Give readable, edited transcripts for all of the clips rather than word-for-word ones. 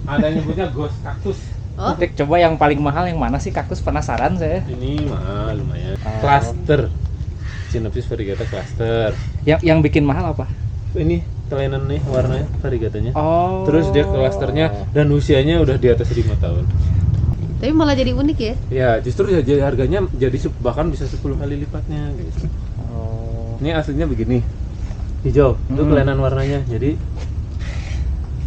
Ada yang nyebutnya ghost kaktus. Oh, Dik, coba yang paling mahal yang mana sih kaktus, penasaran saya. Ini mah lumayan. Oh. Cluster. Cynopsis variegata cluster. Yang bikin mahal apa? Ini kelainan nih warnanya variegatanya. Oh. Terus dia clusternya dan usianya udah di atas 5 tahun. tapi malah jadi unik ya. Ya, justru ya jadi harganya jadi bahkan bisa 10 kali lipatnya gitu. Oh. Ini aslinya begini. Hijau, itu kelainan warnanya. Jadi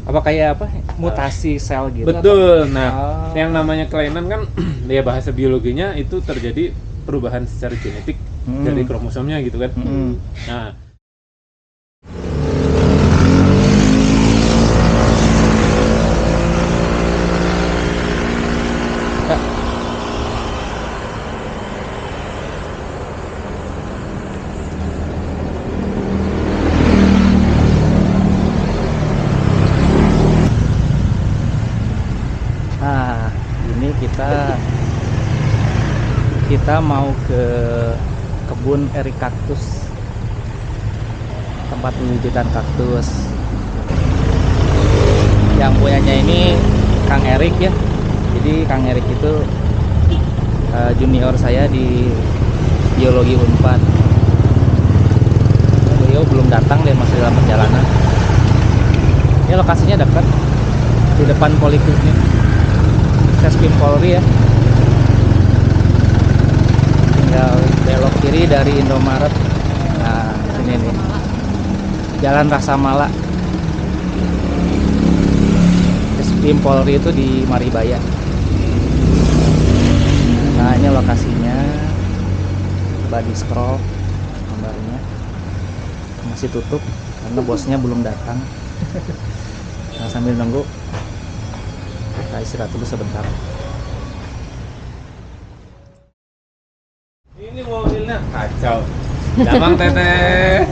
Apa kayak apa? Mutasi sel gitu? betul. Apa? Nah, Oh. yang namanya kelainan kan ya bahasa biologinya itu terjadi perubahan secara genetik dari kromosomnya gitu kan. Nah, Nah, ini kita mau ke kebun Ericactus, tempat penwujudan kaktus. Yang punyanya ini Kang Erik ya. Jadi Kang Erik itu junior saya di biologi Unpad. Beliau belum datang dan masih dalam perjalanan. Ini lokasinya dekat di depan Poliklinik Sespim Polri ya. Tinggal belok kiri dari Indomaret. Nah, sini nih. Jalan Rasamala. Sespim Polri itu di Maribaya. Nah, ini lokasinya. Coba di scroll gambarnya. Masih tutup karena bosnya belum datang. Nah, sambil nunggu kita istirahat dulu sebentar. ini mobilnya kacau. Damang teteh.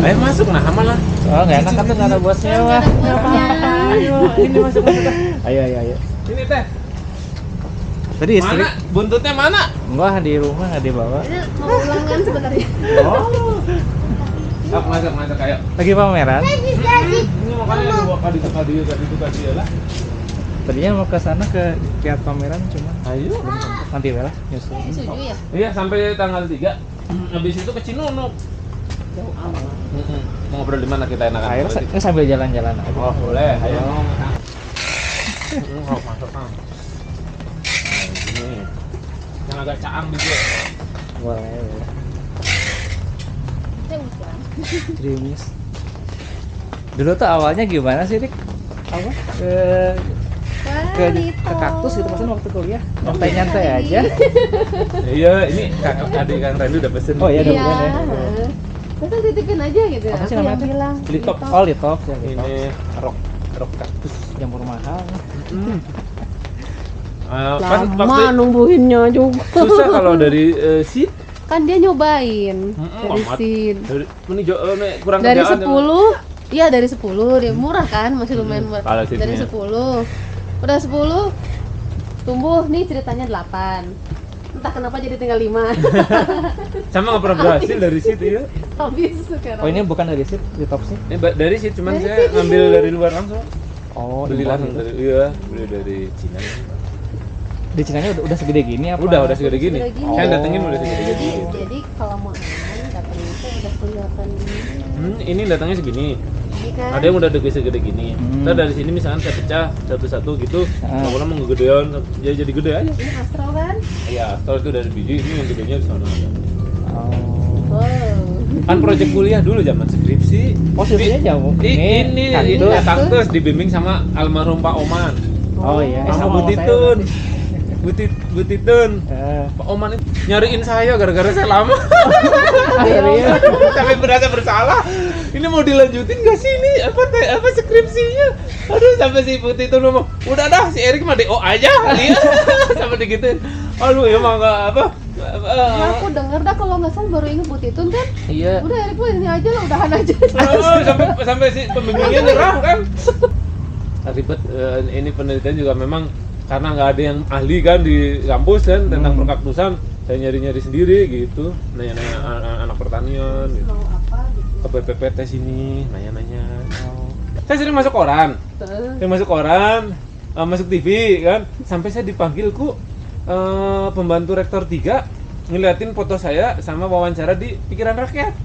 Ayo masuk nah malah. Oh, nggak enak kan tuh nggak ada bosnya wah. Ayo, ini masuk. Ayo. Ini teh. Tadi istri Mana? Buntutnya mana? enggak di rumah nggak dibawa. Ini mau ulang kan sebenarnya. Oh. Masuk ayo. Lagi pameran. Ini makanya dua kali tadi lah. Tadinya mau ke sana ke lihat pameran cuma Ayo. nanti lah nyusul. Suju ya. Iya, sampai tanggal 3. Habis itu ke Cinunuk. Mau ngobrol di mana kita enakan? Ayo sambil jalan-jalan aja. Oh, boleh. Ayo. Masuk Kang. Ini. Yang agak caang dikit. Boleh. Saya ulang. Trimis. Dulu tuh awalnya gimana sih, Dik? Apa? Ke kaktus gitu maksudnya waktu kuliah. Nyantai-nyantai aja. Iya, ini kakak adik Kang Randy udah pesen. Oh iya, udah Iya. bukan ya. Terus titipin aja gitu. Apa sih Aku namanya yang tuh? bilang. Litop. Oh, litop ya, litop. Ini rok kaktus. Jamur mahal. Kan Lama waktu nungguinnya juga. susah kalau dari seat. Kan dia nyobain dari amat. sin. Dari kurang Dari kerjaan. 10, iya dari 10 dia murah kan, masih lumayan murah. kalau seatnya. Dari 10. Udah 10 tumbuh nih ceritanya 8. Entah kenapa jadi tinggal 5. Sama nggak pernah berhasil dari seat ya. Habis sekarang. Oh, ini bukan dari sit, litop sih. Ini dari seat cuman Dari saya seat, ngambil iya. dari luar langsung. Oh, Beli impor langsung gitu. dari iya, beli dari Cina. Di Cina udah segede gini apa? Udah segede gini. Segede gini. Saya datengin udah segede Jadi gini. jadi kalau mau aman datangnya itu udah kelihatan ini. Ini datangnya segini. Ini kan. Ada yang udah segede gini. Ntar dari sini misalkan saya pecah satu-satu gitu, lama-lama ngegedean, jadi gede aja. Ini astral kan? Iya, kalau itu dari biji, ini yang gedenya di sana. Oh. Wow. Kan proyek kuliah dulu zaman skripsi. Oh, skripsinya jauh. Ini kaktus. kaktus dibimbing sama almarhum Pak Oman. Oh iya, Sama Bu saya Titun. berarti. Bu Titun. Eh, Pak Oman itu nyariin saya gara-gara saya lama. serius? Sampai berasa bersalah. Ini mau dilanjutin gak sih ini apa skripsinya? Aduh, sampai si Bu Titun ngomong, "Udah dah, si Erik mah DO aja." Dia sampai digituin. Aduh, ya mah enggak apa. Ya aku denger dah kalau nggak salah baru inget Bu Titun kan. Iya. Udah Erik ini aja lah, udahan aja. Sampai si pembimbingnya nyerah kan. Ribet. Ini penelitian juga memang karena nggak ada yang ahli kan di kampus kan tentang perkaktusan, saya nyari-nyari sendiri gitu, nanya-nanya anak pertanian gitu. Mau apa gitu. Ke PPPT sini nanya-nanya. Saya sering masuk koran, masuk TV kan, sampai saya dipanggil pembantu rektor 3 ngeliatin foto saya sama wawancara di Pikiran Rakyat.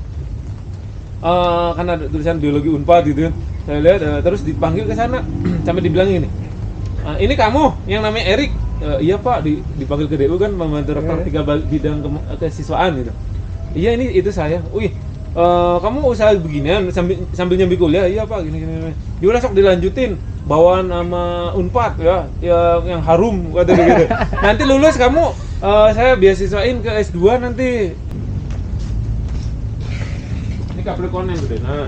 Kan ada tulisan biologi Unpad gitu kan. Saya lihat terus dipanggil ke sana sampai dibilang gini. Ini kamu yang namanya Erik? Iya Pak, dipanggil ke DU kan pembantu rektor 3 bidang kesiswaan gitu. Iya ini itu saya. Wih, kamu usaha beginian sambil nyambi kuliah? Iya Pak, gini. Yaudah sok dilanjutin bawaan nama Unpad ya, yang harum kata gitu. Nanti lulus kamu saya beasiswain ke S2 nanti. Ini Capricorn yang gede. Nah.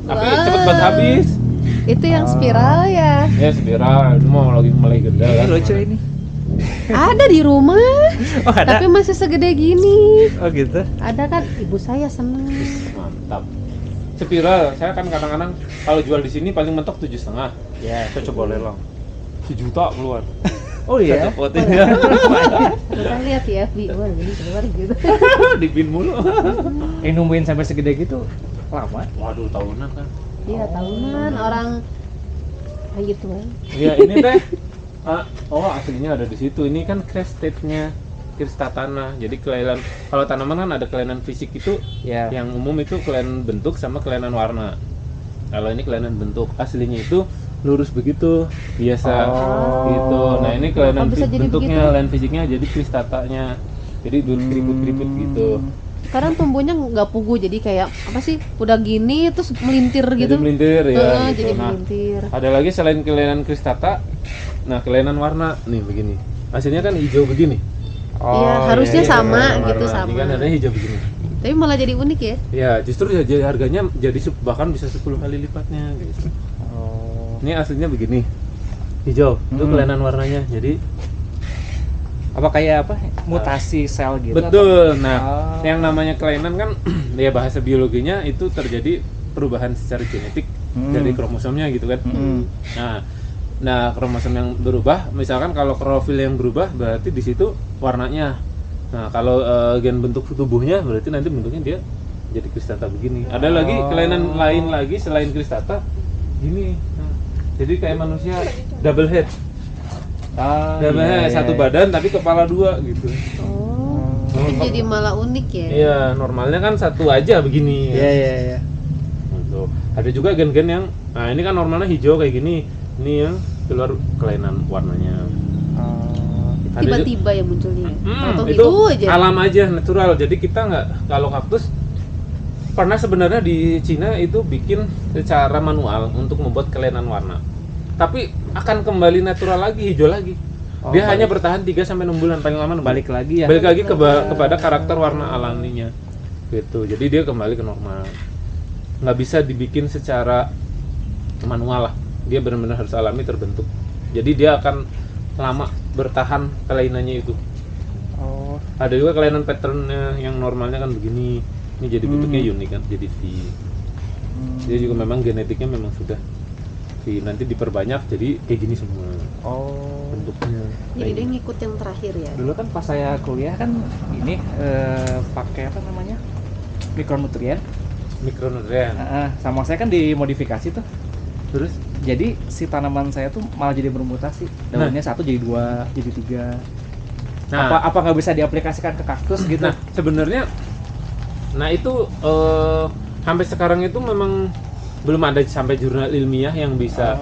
Tapi cepet banget habis. Itu yang spiral ya? Ya spiral, itu mau lagi mulai gede kan. Lucu ini. Ada di rumah. Oh, ada. Tapi masih segede gini. Oh gitu. Ada kan, ibu saya seneng. Mantap. Spiral, saya kan kadang-kadang kalau jual di sini paling mentok 7,5. Ya, saya coba lelong. 1 juta keluar. Oh iya. Saya copotinnya. Kita lihat ya, Bi. Wah, ini keluar gitu. Di pin mulu. Nungguin sampai segede gitu lama. Waduh, tahunan kan. Iya, tahunan orang kayak gitu kan. Iya, ini teh. Aslinya ada di situ. Ini kan crash state-nya Kristatana. Jadi kelainan, kalau tanaman kan ada kelainan fisik itu, Ya. yang umum itu kelainan bentuk sama kelainan warna. Kalau ini kelainan bentuk, aslinya itu lurus begitu, biasa gitu. Nah, ini kelainan bisa jadi bentuknya, begitu? kelainan fisiknya jadi kristatanya. Jadi keriput-keriput gitu. Sekarang tumbuhnya nggak pugu, jadi kayak apa sih? Udah gini terus melintir Jadi gitu. melintir ya. Jadi Gitu. Nah, melintir. ada lagi selain kelainan kristata, nah kelainan warna nih begini. Hasilnya kan hijau begini. Iya, harusnya Iya, sama kelainan gitu, warna. sama. Ini kan adanya hijau begini. Tapi malah jadi unik ya. Ya, justru jadi harganya jadi bahkan bisa 10 kali lipatnya gitu. Oh. Ini aslinya begini. Hijau, itu kelainan warnanya. Jadi Apa kayak apa? Mutasi sel gitu. betul. Nah, Oh. yang namanya kelainan kan ya bahasa biologinya itu terjadi perubahan secara genetik dari kromosomnya gitu kan. Nah, kromosom yang berubah, misalkan kalau klorofil yang berubah berarti di situ warnanya. Nah, kalau gen bentuk tubuhnya berarti nanti bentuknya dia jadi kristata begini. Ada lagi kelainan lain lagi selain kristata gini. Nah, jadi kayak manusia double head. Double head, satu badan tapi kepala 2 gitu. Jadi malah unik ya. Iya, normalnya kan satu aja begini. Iya. Gitu. Ada juga gen-gen yang, nah ini kan normalnya hijau kayak gini, ini yang keluar kelainan warnanya. Ada Tiba-tiba yang munculnya. Atau itu gitu aja. alam aja, natural. Jadi kita nggak, kalau kaktus pernah sebenarnya di Cina itu bikin secara manual untuk membuat kelainan warna. Tapi akan kembali natural lagi, hijau lagi. Dia hanya bertahan 3-6 bulan paling lama. Balik lagi ya. Balik lagi kepada karakter warna alaminya. Gitu. Jadi dia kembali ke normal. Nggak bisa dibikin secara manual lah. Dia benar-benar harus alami terbentuk. Jadi dia akan lama bertahan kelainannya itu. Ada juga kelainan patternnya yang normalnya kan begini. Ini jadi bentuknya unik kan, jadi V. Dia juga memang genetiknya memang sudah V. Nanti diperbanyak jadi kayak gini semua bentuknya. Jadi dia ngikut yang terakhir ya. Dulu kan pas saya kuliah kan ini pakai apa namanya? Mikronutrien. Mikronutrien. Sama saya kan dimodifikasi tuh. Terus Jadi si tanaman saya tuh malah jadi bermutasi. Daunnya 1 jadi 2, jadi 3. Nah, Apa nggak bisa diaplikasikan ke kaktus gitu? nah sebenarnya, nah itu sampai sekarang itu memang belum ada sampai jurnal ilmiah yang bisa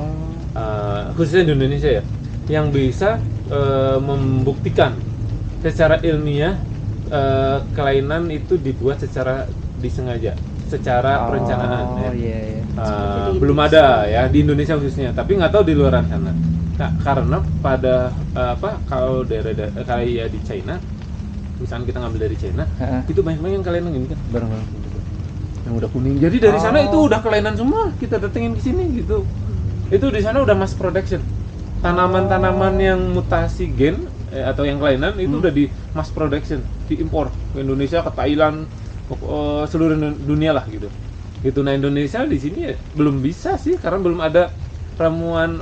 khususnya di Indonesia ya, yang bisa membuktikan secara ilmiah kelainan itu dibuat secara disengaja, secara perencanaan ya. Iya. Belum ada ya di Indonesia khususnya, tapi nggak tahu di luar sana. Nah, karena pada kalau daerah kayak di China, misalnya kita ngambil dari China, itu banyak yang kelainan ini kan, barang-barang yang udah kuning. Jadi dari sana itu udah kelainan semua, kita datengin ke sini gitu. Itu di sana udah mass production. Tanaman-tanaman yang mutasi gen atau yang kelainan itu udah di mass production, diimpor ke Indonesia, ke Thailand, seluruh dunia lah gitu. Gitu. Nah, Indonesia di sini ya, belum bisa sih karena belum ada ramuan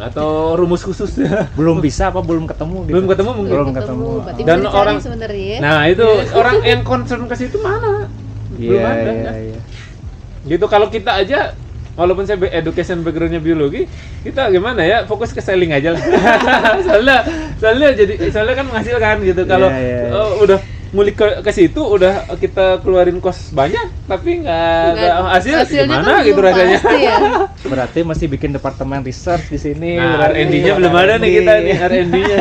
atau rumus khusus ya. Belum bisa apa belum ketemu gitu? Belum ketemu mungkin. Belum ketemu. Berarti Dan bisa dicari orang- sebenarnya ya. Nah, itu orang yang concern ke situ mana? Belum ada. Iya. Gitu, kalau kita aja walaupun saya education backgroundnya biologi, kita gimana ya, fokus ke selling aja lah. soalnya kan menghasilkan gitu. Kalau udah ngulik ke situ, udah kita keluarin kos banyak tapi nggak hasil, gimana kan gitu rasanya. Ya. Berarti masih bikin departemen research di sini. Nah, R&D-nya belum ada nih kita nih, R&D-nya.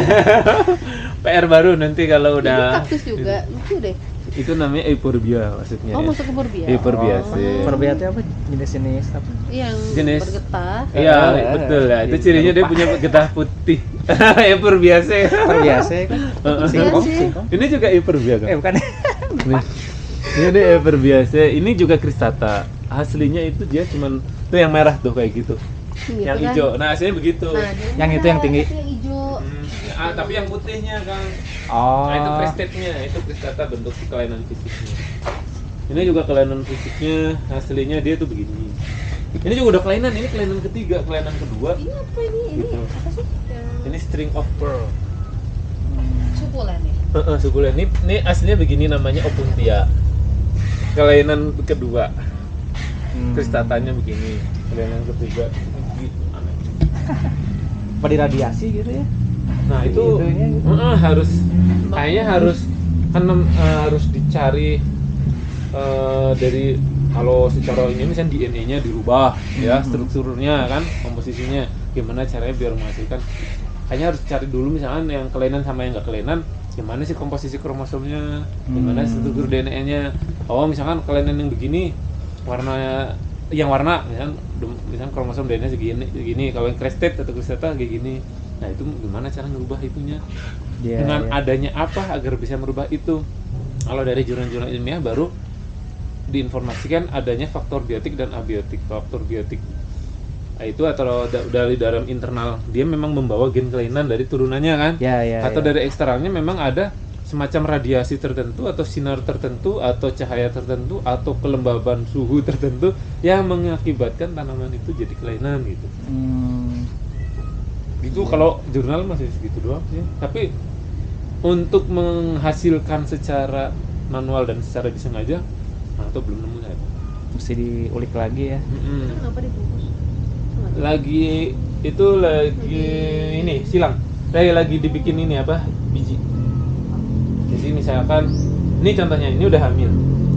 PR baru nanti kalau udah. Ini kaktus juga, lucu deh. Itu namanya Euphorbia maksudnya. Oh, masuk ke Euphorbia. Euphorbia sih. Euphorbia itu apa? Jenis-jenis apa? Yang Jenis. bergetah. Iya, betul lah. Itu cirinya dia punya getah putih. Euphorbia sih. Biasa kan? Singkong, sih. singkong. Ini juga Euphorbia kan? Bukan. Nih. Ini Euphorbia sih. Ini juga cristata. Aslinya itu dia cuman tuh yang merah tuh kayak gitu. Gitu Yang kan? hijau. Nah, aslinya begitu. Nah, dia Yang itu merah, yang tinggi. tapi yang hijau. Tapi yang putihnya kan. Oh. Nah, itu cristata-nya, itu cristata bentuk kelainan fisiknya. Ini juga kelainan fisiknya, aslinya dia tuh begini. Ini juga udah kelainan, ini kelainan ketiga, kelainan kedua. Ini apa ini? Ini Gitu. apa sih? Yang Ini string of pearl. sukulen ya? Sukulen. Ini aslinya begini, namanya opuntia. Kelainan kedua. Kristatanya begini. Kelainan ketiga gitu, aneh. Apa diradiasi gitu ya? Nah, itu Itunya gitu. harus kayaknya harus kan harus dicari dari kalau secara ini misalnya DNA-nya dirubah ya, strukturnya kan, komposisinya gimana caranya biar menghasilkan. Kayaknya harus cari dulu misalkan yang kelainan sama yang nggak kelainan, gimana sih komposisi kromosomnya, gimana struktur DNA-nya. Oh, misalkan kelainan yang begini warna misalkan kromosom DNA segini, kalau yang crested atau cristata kayak gini. Nah, itu gimana cara merubah itunya? Dengan adanya apa agar bisa merubah itu? Kalau dari jurnal-jurnal ilmiah baru diinformasikan adanya faktor biotik dan abiotik. Faktor biotik itu atau dari dalam internal dia memang membawa gen kelainan dari turunannya kan? Atau dari eksternalnya memang ada semacam radiasi tertentu atau sinar tertentu atau cahaya tertentu atau kelembaban suhu tertentu yang mengakibatkan tanaman itu jadi kelainan gitu. Itu kalau jurnal masih segitu doang sih. Tapi untuk menghasilkan secara manual dan secara disengaja, atau belum nemu saya. Mesti diulik lagi ya. Kenapa dibungkus? Lagi ini silang. Lagi dibikin ini apa? Biji. Jadi misalkan ini contohnya, ini udah hamil.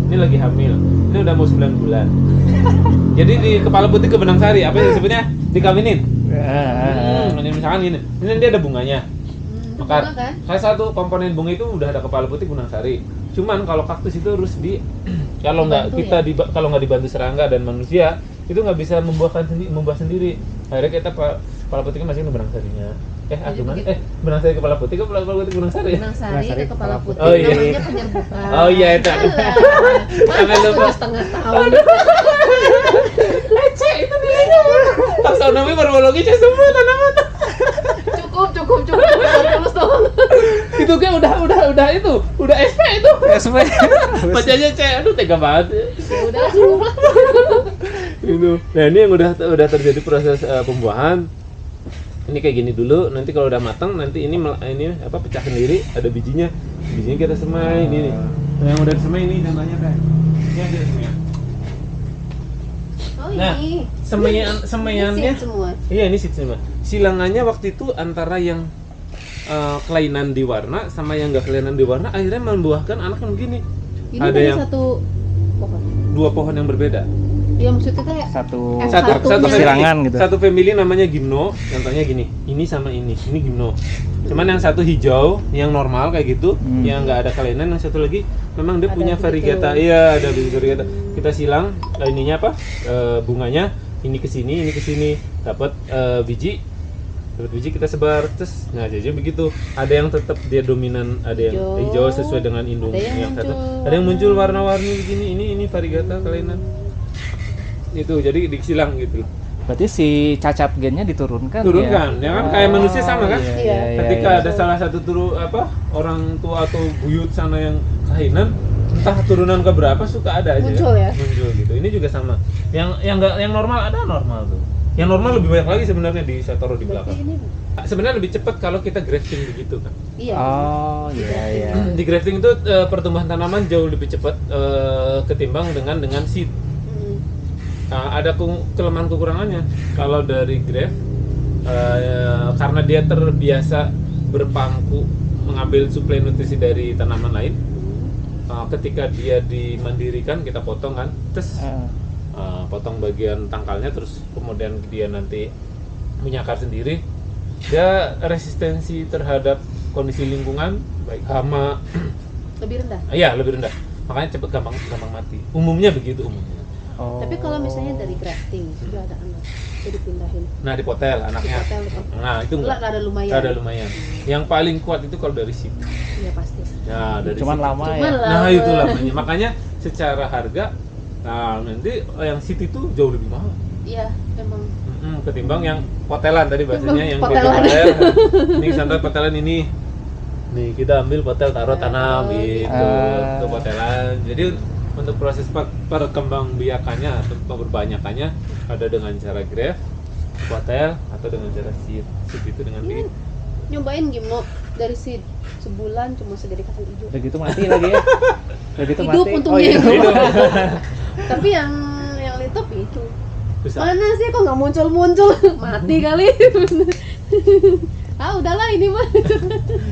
Ini lagi hamil. Ini udah mau 9 bulan. Jadi di kepala putih ke benang sari, apa yang disebutnya? Dikawinin. Misalkan ini dia ada bunganya. Maka kan? salah satu komponen bunga itu udah ada kepala putih benang sari. Cuman kalau kaktus itu harus kalau nggak kita kalau nggak dibantu serangga dan manusia itu nggak bisa membuah sendiri. Akhirnya kita kepala putih masukin benang sarinya. Gimana? Benang sari kepala putih benang sari. Benang sari ke kepala putih. Oh, iya. Namanya penyerbukan. Oh iya itu. Sampai lupa setengah tahun. Leceh itu nilainya. Taksonomi morfologi semua tanaman. Cukup. Lulus dong. Itu kan udah itu, udah SP itu. SP. Bacanya C, aduh tega banget. Ya udah cukup lah. Itu. Nah, ini yang udah terjadi proses pembuahan. Ini kayak gini dulu, nanti kalau udah matang nanti ini pecah sendiri, ada bijinya. Bijinya kita semai ini nih. Nah, yang udah disemai ini contohnya kayak. Ini ada semai. Oh, Nah, ini. semaiannya Semua. Iya, ini seed semua. Silangannya waktu itu antara yang kelainan di warna sama yang nggak kelainan di warna akhirnya membuahkan anak yang begini. Ini Ada dari yang satu pohon. dua pohon yang berbeda. Ya maksudnya kayak Satu Satunya. silangan gitu. Satu family namanya gimno, contohnya gini. Ini sama ini gimno. Cuman yang satu hijau, yang normal kayak gitu, yang nggak ada kelainan. Yang satu lagi memang dia Ada punya begitu. variegata. Iya, ada variegata. Kita silang ininya apa? Bunganya ini ke sini, dapat biji. Dapat biji kita sebar, terus nah jadi begitu. Ada yang tetap dia dominan, ada yang hijau sesuai dengan indung yang satu. Ada yang muncul warna-warni begini. Ini variegata kelainan. Itu jadi disilang gitu. Berarti si cacat gennya diturunkan Ya kan kayak manusia sama kan? Iya. Ketika ada salah satu orang tua atau buyut sana yang kelainan, entah turunan ke berapa suka ada aja. Muncul ya? Muncul gitu. Ini juga sama. Yang normal ada normal tuh. Yang normal lebih banyak lagi sebenarnya saya taruh di belakang. Sebenarnya lebih cepat kalau kita grafting begitu kan. Iya. Oh iya. Di grafting itu pertumbuhan tanaman jauh lebih cepat ketimbang dengan seed. ada kelemahan kekurangannya. Kalau dari Grab, karena dia terbiasa berpangku mengambil suplai nutrisi dari tanaman lain, ketika dia dimandirikan kita potong kan, terus potong bagian tangkalnya, terus kemudian dia nanti menyakar sendiri, dia resistensi terhadap kondisi lingkungan baik hama Lebih rendah. iya lebih rendah, makanya cepet gampang mati. Umumnya begitu umumnya. Tapi kalau misalnya dari grafting sudah ada anak, itu dipindahin. Nah di potel anaknya, Hotel, nah itu enggak ada lumayan. ada lumayan. Yang paling kuat itu kalau dari situ. Iya pasti. Nah dari cuman situ. lama Cuman ya. Nah itu lamanya, makanya secara harga, nah nanti yang city itu jauh lebih mahal. Iya, emang. Ketimbang yang potelan tadi bahasanya, yang Potelan. potel. Ini contoh potelan ini. Nih kita ambil potel taruh tanam gitu, itu potelan. Jadi untuk proses perkembangbiakannya atau perbanyakannya ada dengan cara graft, potel, atau dengan cara seed. Seed itu dengan Ini nyobain gimno dari sebulan cuma segede kacang hijau. Udah gitu mati lagi ya. Udah gitu Hidup mati. untungnya iya. hidup. Tapi yang laptop itu Bisa. mana sih kok nggak muncul mati kali. Udahlah ini mah.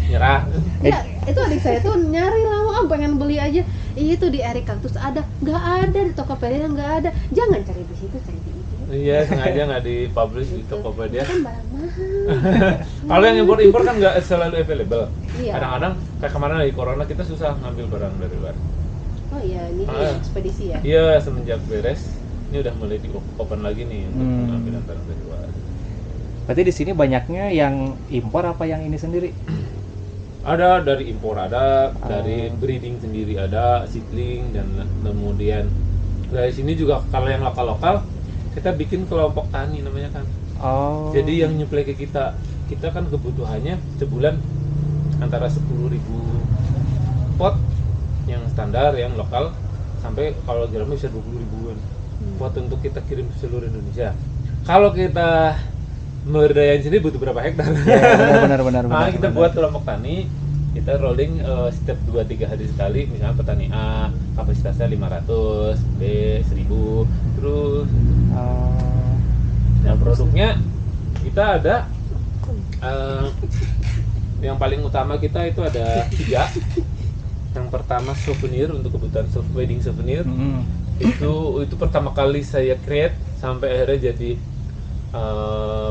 Nyerah. Ya, itu adik saya tuh nyari lama, pengen beli aja. Itu di Eric Cactus ada, nggak ada di Tokopedia, nggak ada. Jangan cari di situ, cari di itu. Iya, sengaja nggak dipublish di Tokopedia. Kan barang mahal. Kalau yang impor kan nggak selalu available. Iya. Kadang-kadang kayak kemarin lagi corona kita susah ngambil barang dari luar. Oh iya, ini ekspedisi ya. Iya, semenjak beres ini udah mulai di open lagi nih untuk mengambil barang dari luar. Berarti di sini banyaknya yang impor apa yang ini sendiri? Ada dari impor, ada dari breeding sendiri, ada seedling, dan kemudian dari sini juga kalau yang lokal-lokal kita bikin kelompok tani namanya kan. Oh. Jadi yang nyuplai ke kita kan kebutuhannya sebulan antara 10.000 pot yang standar, yang lokal, sampai kalau gramnya bisa 20 ribuan pot untuk kita kirim ke seluruh Indonesia. Kalau kita berdayain sendiri butuh berapa hektar? Ya, benar. Nah, kita buat kelompok tani, kita rolling setiap 2-3 hari sekali. Misalnya petani A kapasitasnya 500, B 1000, terus nah produknya kita ada yang paling utama kita itu ada 3. Yang pertama souvenir, untuk kebutuhan wedding souvenir. Itu pertama kali saya create sampai akhirnya jadi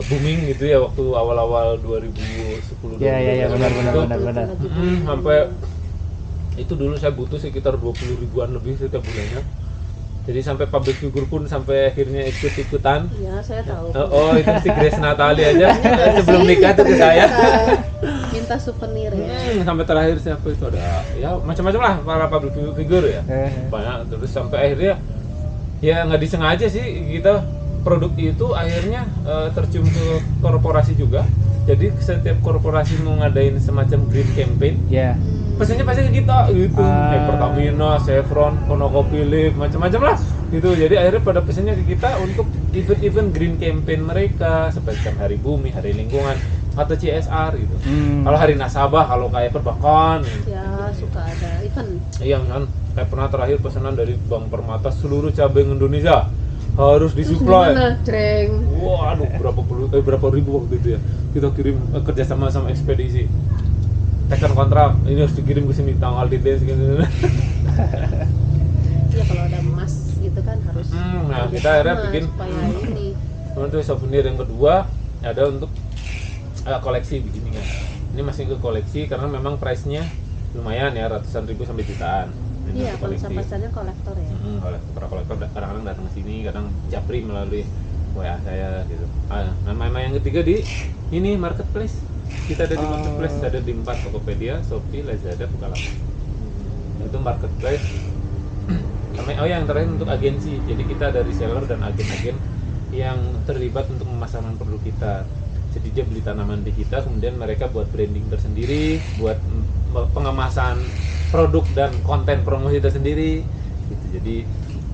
booming gitu ya waktu awal-awal 2010. Iya benar. Sampai itu dulu saya butuh sekitar 20 ribuan lebih setiap bulannya. Jadi sampai public figure pun sampai akhirnya ikut-ikutan. Iya, saya tahu. Itu si Grace Natali aja sebelum nikah tuh ke saya. Minta souvenir ya. Sampai terakhir siapa itu ada ya macam-macam lah para public figure ya. Banyak, terus sampai akhirnya ya nggak disengaja sih kita produk itu akhirnya tercium ke korporasi juga. Jadi setiap korporasi mau ngadain semacam green campaign, pesannya pasti ke kita gitu. Pertamina, Chevron, ConocoPhillips, macam-macam lah gitu. Jadi akhirnya pada pesannya ke kita untuk event-event green campaign mereka, seperti Hari Bumi, Hari Lingkungan, atau CSR gitu. Kalau Hari Nasabah, kalau kayak perbankan ya suka ada event. iya kan, kayak pernah terakhir pesanan dari Bank Permata seluruh cabang Indonesia harus disuplai. Waduh, berapa ribu waktu itu ya. Kita kirim kerjasama sama ekspedisi. Tekan kontrak, ini harus dikirim ke sini tanggal detail segini. Iya, kalau ada emas gitu kan harus. Nah, kita akhirnya bikin ini. Untuk souvenir yang kedua ada untuk koleksi begini kan. Ini masih ke koleksi karena memang price-nya lumayan ya, ratusan ribu sampai jutaan. Iya, pasarnya kolektor ya. Para kolektor kadang-kadang datang ke sini, kadang japri melalui WA saya gitu. Nama yang ketiga di ini marketplace. Kita ada di marketplace, ada di 4 Tokopedia, Shopee, Lazada, Bukalapak. Itu marketplace. Yang terakhir untuk agensi. Jadi kita ada reseller dan agen-agen yang terlibat untuk memasarkan produk kita. Jadi dia beli tanaman di kita, kemudian mereka buat branding tersendiri, buat pengemasan produk dan konten promosi tersendiri gitu. Jadi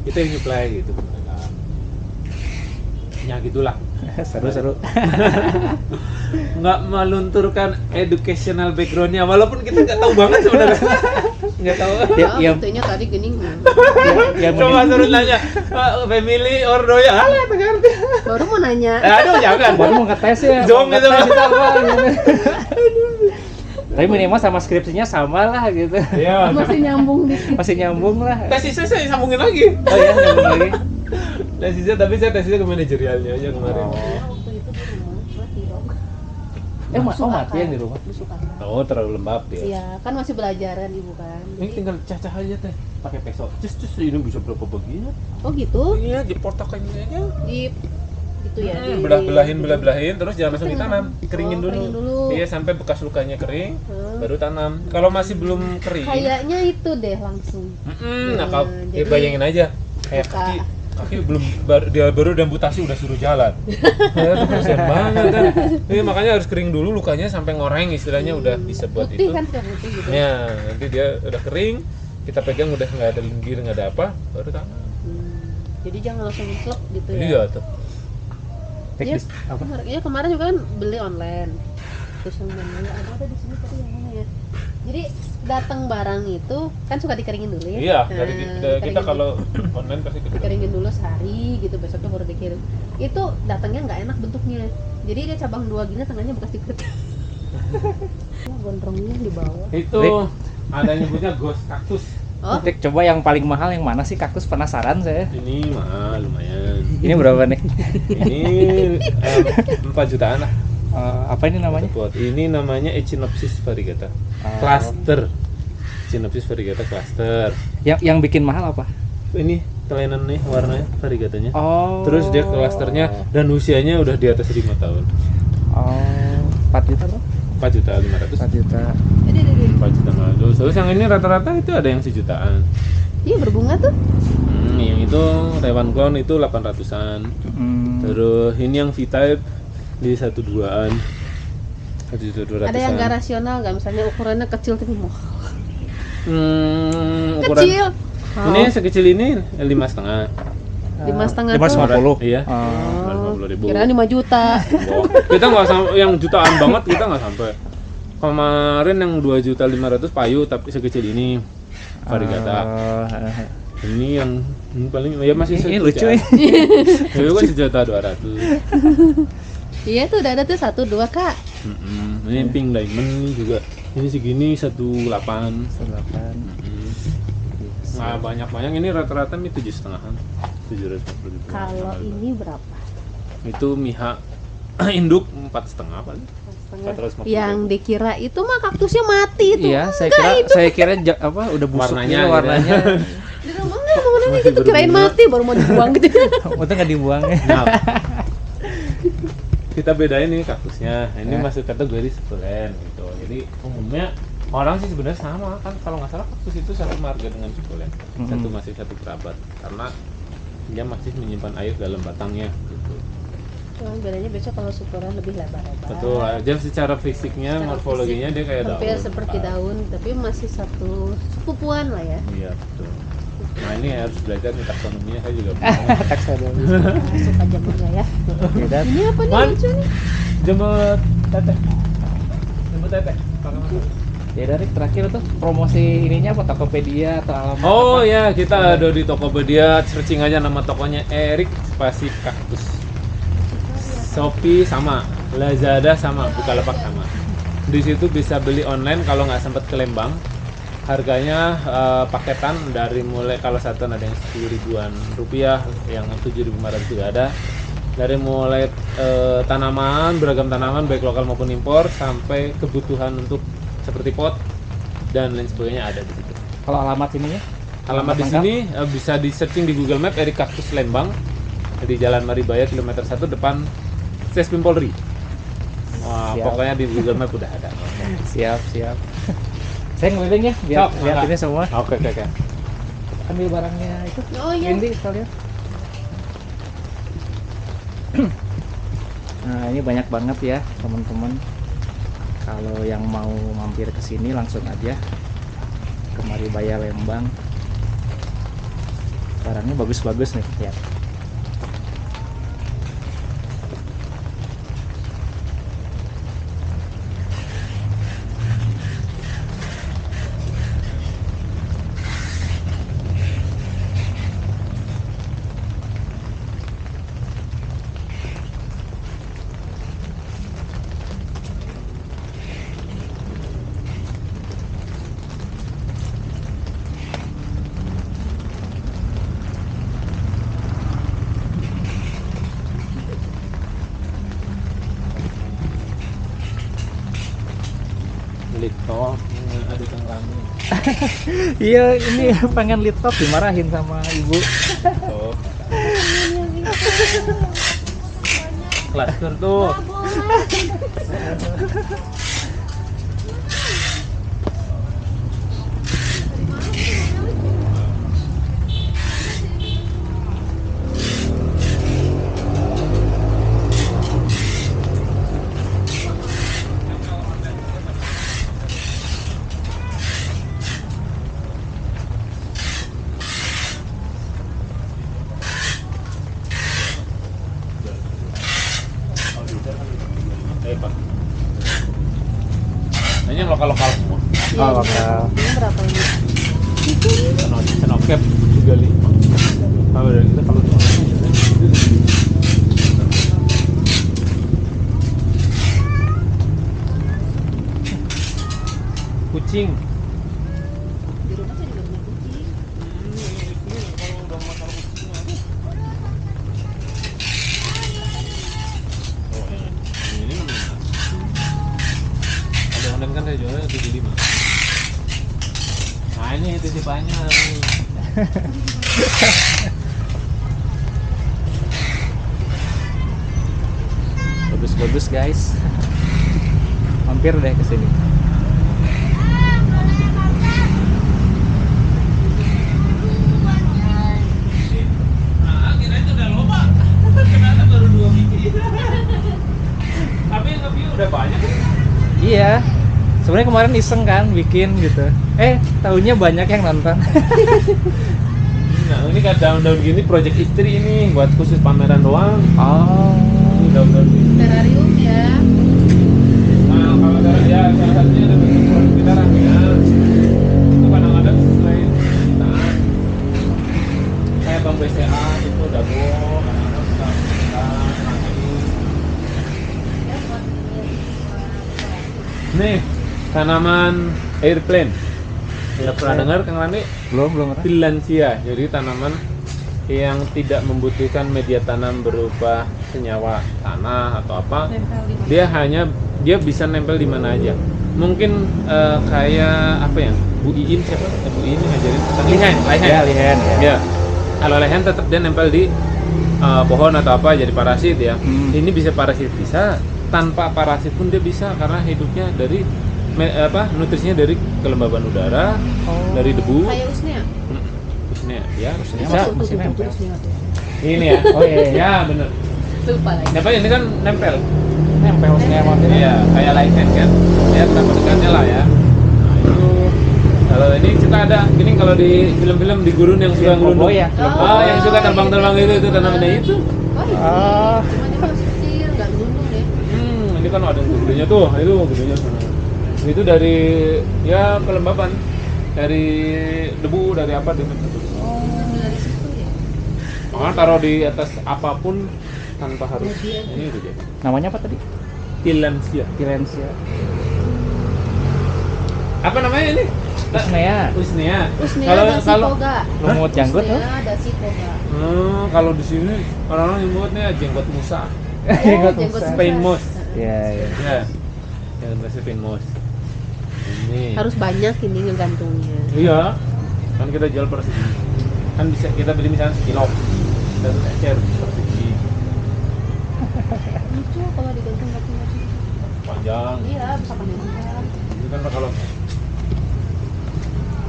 kita yang nyuplai gitu mereka. Ya gitulah. Seru-seru. Nggak melunturkan educational backgroundnya, walaupun kita nggak tahu banget sebenarnya. Nggak tahu. Ya, buktinya tadi gini. ya Coba suruh nanya, family or doya, alah ngerti. Baru mau nanya. Aduh jangan. baru mau ngetes ya. Jom mau gitu, ngetes Pak. itu apa gitu. Tapi minimal sama skripsinya sama lah gitu. Iya. Masih nyambung dikit. Masih nyambung lah. Tesisnya saya sambungin lagi. Oh ya, nyambung lagi. Tesisnya tapi saya tesisnya ke manajerialnya aja kemarin. Waktu itu di rumah mati dong. Mati yang di rumah. Busuk akal. Oh terlalu lembab dia. Iya, kan masih belajaran ibu kan. Ini tinggal cacah aja teh, pakai peso. Cus ini bisa berapa bagian? Oh gitu? Iya, diportokin aja. Di gitu ya. Belah-belahin, terus jangan langsung ditanam, dikeringin Oh, dulu. keringin dulu. Iya, sampai bekas lukanya kering, Hmm. baru tanam. Kalau masih belum kering, Kayaknya itu deh langsung. nah kalau jadi- bayangin aja, kayak Buka. kaki belum dia baru amputasi udah suruh jalan. Ya, itu kasihan banget kan. Jadi makanya harus kering dulu lukanya sampai ngoreng istilahnya udah bisa buat Putih itu. kan sudah putih gitu. Ya, nanti dia udah kering, kita pegang udah nggak ada lendir, nggak ada apa, baru tanam. Jadi jangan langsung slep gitu ya. Iya tuh. Iya, Teknis apa? kemarin juga kan beli online. Terus yang mana ya, ada di sini tapi yang mana ya? Jadi datang barang itu kan suka dikeringin dulu ya. Iya, Nah, dari kita dikeringin kalau online pasti kita. dikeringin dulu sehari gitu, besoknya baru dikirim. Itu datangnya nggak enak bentuknya. Jadi dia cabang 2 gini, tengahnya bekas dikit. Gondrongnya di bawah. Itu Rick. ada nyebutnya ghost kaktus. Oh, Dik, coba yang paling mahal yang mana sih kaktus, penasaran saya. Ini mahal lumayan. Ini berapa nih? Ini 4 jutaan lah. Apa ini namanya? Satu pot. Ini namanya Echinopsis variegata. Oh. Cluster. Echinopsis variegata cluster. Yang bikin mahal apa? Ini kelainan nih warnanya variegatanya. Oh. Terus dia clusternya dan usianya udah di atas 5 tahun. Oh, 4 juta bro? 4.500.000. 4 juta. ini. 4 juta malu. Terus yang ini rata-rata itu ada yang 1 jutaan. Iya berbunga tuh. Yang itu Taiwan Clone itu 800-an. Terus ini yang V-Type di 1.2-an. 1.200-an. Ada yang nggak rasional nggak, misalnya ukurannya kecil tapi mahal. Ukuran Kecil. ini sekecil ini 5,5. 5,5 tuh. 550. Iya. Oh, 550.000. kirain 5 juta. Kita nggak sampai yang jutaan banget, kita nggak sampai. Kemarin yang 2.500.000 payu tapi sekecil ini variegata. Ini yang paling ya masih Ini sejutaan. lucu ya. Itu kan 1.200.000. Iya tuh udah ada tuh 1, 2 Kak. Ini pink diamond ini juga. Ini segini 1.8. 1,8. Nah banyak ini rata-rata nih 7,5-an. 750.000. Kalau ini berapa? Itu Miha induk 4,5 paling. 450.000. Yang dikira itu mah kaktusnya mati itu. Iya, Enggak, saya kira udah busuk Warnanya gitu, gitu. warnanya. Di rumah enggak mana Masih gitu, kirain berbunga. mati baru mau dibuang gitu. Untung nggak dibuang ya. Nah, kita bedain nih kaktusnya. Ini Ya. masuk kategori sukulen gitu. Jadi umumnya orang sih sebenarnya sama kan, kalau nggak salah kaktus itu satu marga dengan sukulen. Satu masih satu kerabat karena dia masih menyimpan air dalam batangnya gitu. Cuman bedanya besok kalau syukuran lebih lebar-lebar. Betul, aja secara fisiknya, Secara morfologinya dia kayak daun. hampir seperti daun, tapi masih satu sepupuan lah ya. Iya, betul. Nah, ini harus belajar nih taksonominya, saya juga bingung. Taksonomi. Masuk aja mangga ya. Beda. Ini apa nih Man. lucu nih? Jemput teteh. Jemput teteh. Pakai motor. Ya dari terakhir tuh promosi ininya apa, Tokopedia atau alamat Oh apa? ya, kita ada di Tokopedia, searching aja nama tokonya Erik spasi kaktus. Shopee sama, Lazada sama, Bukalapak sama. Di situ bisa beli online kalau nggak sempat ke Lembang. Harganya paketan dari mulai kalau satu ada yang 10.000-an rupiah, yang 7.500 juga ada. Dari mulai tanaman, beragam tanaman baik lokal maupun impor, sampai kebutuhan untuk seperti pot dan lain sebagainya ada di situ. Kalau alamat ininya? Alamat di lengkap? sini bisa di searching di Google Map Erik Kaktus Lembang di Jalan Maribaya kilometer 1 depan Sespim Polri. Wah, Siap. pokoknya di Google Map udah ada. Siap. Saya ngeliling ya, biar Sok, lihat mangga. ini semua. Oke. Ambil barangnya itu. Oh iya. Ini sekalian. Nah, ini banyak banget ya, teman-teman. Kalau yang mau mampir ke sini langsung aja ke Maribaya Lembang. Barangnya bagus-bagus nih, ya. Lito ada yang rame. Iya, ini pengen lead top dimarahin sama ibu. Oh. Klaster tuh. Pak. Hanya lokal-lokal semua. Oh, lokal. Ini berapa ini? Senokep 35. Kalau dari kita kalau kucing. Di rumah saya juga punya kucing. Ada kan saya jualnya 75. Nah ini titipannya. Bagus-bagus guys. Mampir deh ke sini. Nah, kira itu udah loba. Ternyata baru 2 biji. Tapi yang nge-view udah banyak. Iya. Sebenarnya kemarin iseng kan bikin gitu. Tahunya banyak yang nonton. Nah, ini kan daun-daun gini project istri ini buat khusus pameran doang. Oh. Ini daun-daun gini. Terrarium ya. Nah, kalau dari ya salah satunya ada bentuk produk kita ya. Itu kadang-kadang selain jutaan. Kayak Bang BCA itu dago, kadang-kadang suka nih tanaman airplane. Udah pernah dengar Kang Rani? Belum pernah. Tillandsia, jadi tanaman yang tidak membutuhkan media tanam berupa senyawa tanah atau apa. Dia bisa nempel di mana aja. Mungkin kayak apa ya? Bu Iin siapa? Bu Iin ngajarin tentang lihen. Ya, lihen. Ya. Kalau lihen tetap dia nempel di pohon atau apa jadi parasit ya. Ini bisa parasit bisa, tanpa parasit pun dia bisa karena hidupnya dari nutrisinya dari kelembaban udara, dari debu. Kayak usnea. Usnea, ya Usnea bisa. masih nempel. Ini ya. Oh iya, ya bener. Lupa lagi. Kenapa ini kan nempel? Nempel usnea maksudnya. Iya, kayak light kan. Ya, kenapa dekatnya lah ya. Nah, itu kalau ini kita ada gini kalau di film-film di gurun yang suka ngelunduk. Ya. Yang suka terbang-terbang itu tanamannya itu. Oh iya. Ah. Cuma dia masih kecil, nggak gelundung ya. Ini kan ada yang gedenya tuh, itu gedenya sana. Itu dari ya kelembaban, dari debu, dari apa dia bentuk. Oh, dari situ ya. Makanya taruh di atas apapun tanpa harus ini udah jadi. Namanya apa tadi? Tillandsia. Tillandsia. Apa namanya ini? Usnea. Usnea. Usnea Kalau dan sipoga. Lumut janggut tuh. Usnea dan sipoga. Kalau di sini orang-orang nyebutnya jenggot Musa. Jenggot jenggot Musa. Spain moss. Iya, iya. Ya. Yang bahasa Spain moss. Ini. Harus banyak ini ngegantungnya. Iya. Kan kita jual per segi. Kan bisa kita beli misalnya sekilo. Dan ecer per segi. Lucu kalau digantung kaki-kaki. Panjang. Iya, bisa panjang. Ini kan kalau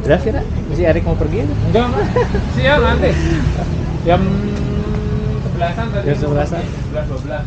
Udah Vira, si Erik mau pergi aja. enggak mas. Siang nanti. Jam 11-an tadi. Jam 11-an. 11-12 lah.